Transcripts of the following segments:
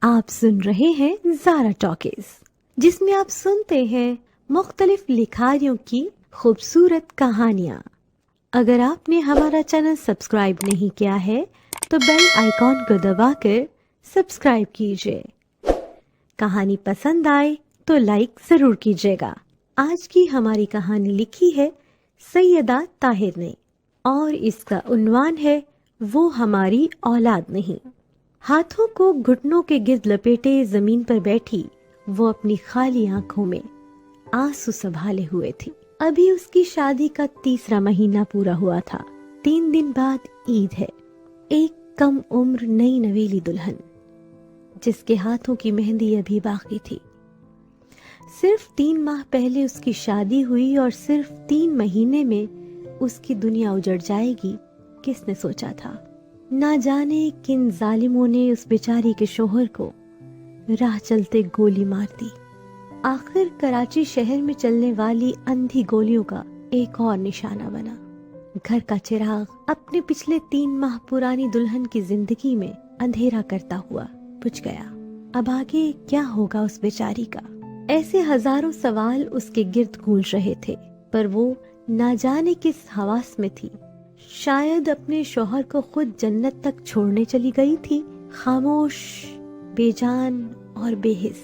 آپ سن رہے ہیں زارا ٹاکیز، جس میں آپ سنتے ہیں مختلف لکھاریوں کی خوبصورت کہانیاں۔ اگر آپ نے ہمارا چینل سبسکرائب نہیں کیا ہے تو بیل آئیکن کو دبا کر سبسکرائب کیجیے۔ کہانی پسند آئے تو لائک ضرور کیجیے گا۔ آج کی ہماری کہانی لکھی ہے سیدہ طاہر نے اور اس کا عنوان ہے وہ ہماری اولاد نہیں۔ ہاتھوں کو گھٹنوں کے گرد لپیٹے زمین پر بیٹھی وہ اپنی خالی آنکھوں میں آنسو سنبھالے ہوئے تھی۔ ابھی اس کی شادی کا 3 مہینہ پورا ہوا تھا۔ 3 دن بعد عید ہے۔ ایک کم عمر نئی نویلی دلہن جس کے ہاتھوں کی مہندی ابھی باقی تھی۔ صرف 3 ماہ پہلے اس کی شادی ہوئی اور صرف 3 مہینے میں اس کی دنیا اجڑ جائے گی، کس نے سوچا تھا؟ نہ جانے کن ظالموں نے اس بیچاری کے شوہر کو راہ چلتے گولی مار دی۔ آخر کراچی شہر میں چلنے والی اندھی گولیوں کا ایک اور نشانہ بنا۔ گھر کا چراغ اپنے پچھلے 3 ماہ پرانی دلہن کی زندگی میں اندھیرا کرتا ہوا بجھ گیا۔ اب آگے کیا ہوگا اس بیچاری کا؟ ایسے ہزاروں سوال اس کے گرد گونج رہے تھے، پر وہ نہ جانے کس حواس میں تھی۔ شاید اپنے شوہر کو خود جنت تک چھوڑنے چلی گئی تھی، خاموش، بے جان اور بے حس۔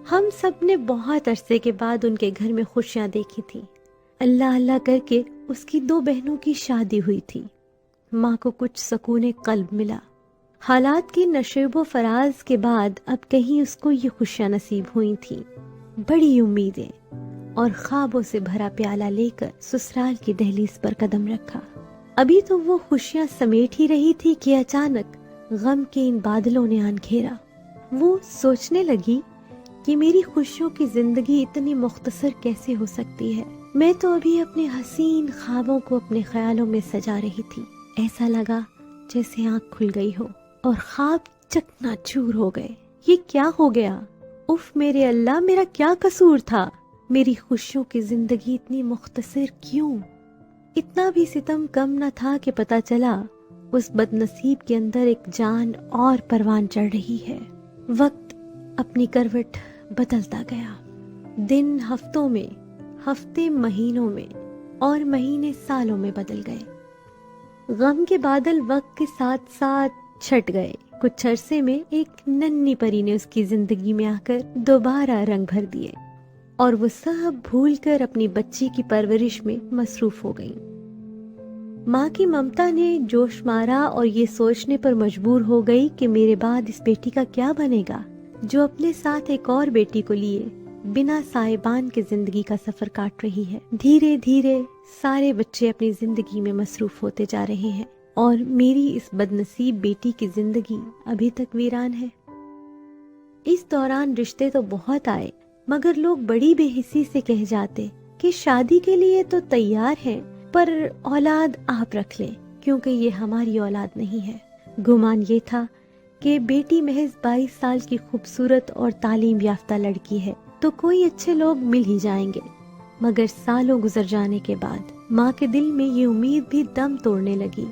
ہم سب نے بہت عرصے کے بعد ان کے گھر میں خوشیاں دیکھی تھی۔ اللہ اللہ کر کے اس کی 2 بہنوں کی شادی ہوئی تھی۔ ماں کو کچھ سکون قلب ملا۔ حالات کی نشیب و فراز کے بعد اب کہیں اس کو یہ خوشیاں نصیب ہوئی تھیں۔ بڑی امیدیں اور خوابوں سے بھرا پیالہ لے کر سسرال کی دہلیز پر قدم رکھا۔ ابھی تو وہ خوشیاں سمیٹ ہی رہی تھی کہ اچانک غم کے ان بادلوں نے آن گھیرا۔ وہ سوچنے لگی کہ میری خوشیوں کی زندگی اتنی مختصر کیسے ہو سکتی ہے؟ میں تو ابھی اپنے حسین خوابوں کو اپنے خیالوں میں سجا رہی تھی۔ ایسا لگا جیسے آنکھ کھل گئی ہو اور خواب چکنا چور ہو گئے۔ یہ کیا ہو گیا؟ اف میرے اللہ، میرا کیا قصور تھا؟ میری خوشیوں کی زندگی اتنی مختصر کیوں؟ اتنا بھی ستم کم نہ تھا کہ پتا چلا اس بد نصیب کے اندر ایک جان اور پروان چڑھ رہی ہے۔ وقت اپنی کروٹ بدلتا گیا۔ دن ہفتوں میں، ہفتے مہینوں میں اور مہینے سالوں میں بدل گئے۔ غم کے بادل وقت کے ساتھ ساتھ چھٹ گئے۔ کچھ عرصے میں ایک ننھی پری نے اس کی زندگی میں آ کر دوبارہ رنگ بھر دیے اور وہ سب بھول کر اپنی بچی کی پرورش میں مصروف ہو گئی۔ ماں کی ممتا نے جوش مارا اور یہ سوچنے پر مجبور ہو گئی کہ میرے بعد اس بیٹی کا کیا بنے گا، جو اپنے ساتھ ایک اور بیٹی کو لیے بنا سائبان کے زندگی کا سفر کاٹ رہی ہے۔ دھیرے دھیرے سارے بچے اپنی زندگی میں مصروف ہوتے جا رہے ہیں اور میری اس بد نصیب بیٹی کی زندگی ابھی تک ویران ہے۔ اس دوران رشتے تو بہت آئے، مگر لوگ بڑی بے حسی سے کہہ جاتے کہ شادی کے لیے تو تیار ہیں، پر اولاد آپ رکھ لیں کیونکہ یہ ہماری اولاد نہیں ہے۔ گمان یہ تھا کہ بیٹی محض 22 سال کی خوبصورت اور تعلیم یافتہ لڑکی ہے تو کوئی اچھے لوگ مل ہی جائیں گے، مگر سالوں گزر جانے کے بعد ماں کے دل میں یہ امید بھی دم توڑنے لگی۔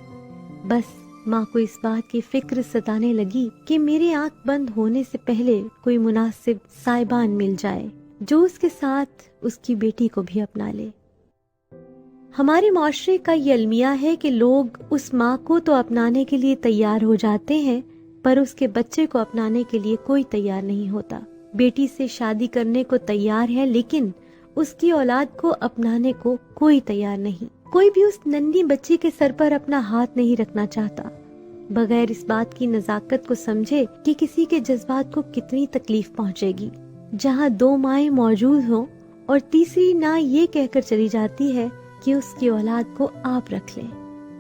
بس ماں کو اس بات کی فکر ستانے لگی کہ میرے آنکھ بند ہونے سے پہلے کوئی مناسب سائبان مل جائے جو اس کے ساتھ اس کی بیٹی کو بھی اپنا لے۔ ہمارے معاشرے کا یہ المیہ ہے کہ لوگ اس ماں کو تو اپنانے کے لیے تیار ہو جاتے ہیں، پر اس کے بچے کو اپنانے کے لیے کوئی تیار نہیں ہوتا۔ بیٹی سے شادی کرنے کو تیار ہے لیکن اس کی اولاد کو اپنانے کو کوئی تیار نہیں۔ کوئی بھی اس ننھی بچی کے سر پر اپنا ہاتھ نہیں رکھنا چاہتا، بغیر اس بات کی نزاکت کو سمجھے کہ کسی کے جذبات کو کتنی تکلیف پہنچے گی۔ جہاں 2 مائیں موجود ہوں اور تیسری نہ یہ کہہ کر چلی جاتی ہے کہ اس کی اولاد کو آپ رکھ لیں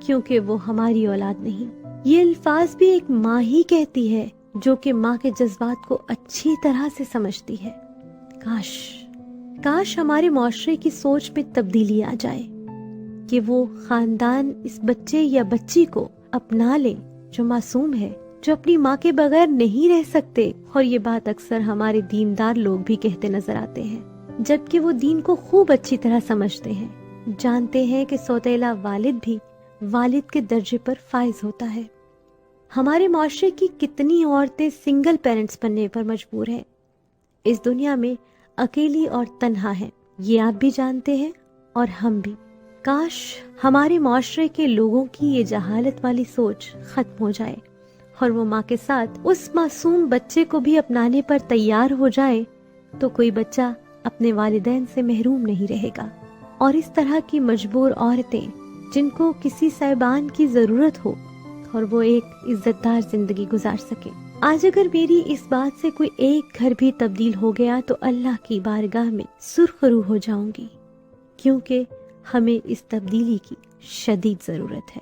کیونکہ وہ ہماری اولاد نہیں۔ یہ الفاظ بھی ایک ماں ہی کہتی ہے جو کہ ماں کے جذبات کو اچھی طرح سے سمجھتی ہے۔ کاش ہمارے معاشرے کی سوچ میں تبدیلی آ جائے کہ وہ خاندان اس بچے یا بچی کو اپنا لے جو معصوم ہے، جو اپنی ماں کے بغیر نہیں رہ سکتے۔ اور یہ بات اکثر ہمارے دیندار لوگ بھی کہتے نظر آتے ہیں، جبکہ وہ دین کو خوب اچھی طرح سمجھتے ہیں، جانتے ہیں کہ سوتیلا والد بھی والد کے درجے پر فائز ہوتا ہے۔ ہمارے معاشرے کی کتنی عورتیں سنگل پیرنٹس بننے پر مجبور ہیں، اس دنیا میں اکیلی اور تنہا ہیں، یہ آپ بھی جانتے ہیں اور ہم بھی۔ کاش ہمارے معاشرے کے لوگوں کی یہ جہالت والی سوچ ختم ہو جائے اور وہ ماں کے ساتھ اس معصوم بچے کو بھی اپنانے پر تیار ہو جائے، تو کوئی بچہ اپنے والدین سے محروم نہیں رہے گا، اور اس طرح کی مجبور عورتیں جن کو کسی صاحبان کی ضرورت ہو اور وہ ایک عزت دار زندگی گزار سکے۔ آج اگر میری اس بات سے کوئی ایک گھر بھی تبدیل ہو گیا تو اللہ کی بارگاہ میں سرخ روح ہو جاؤں گی، کیونکہ ہمیں اس تبدیلی کی شدید ضرورت ہے۔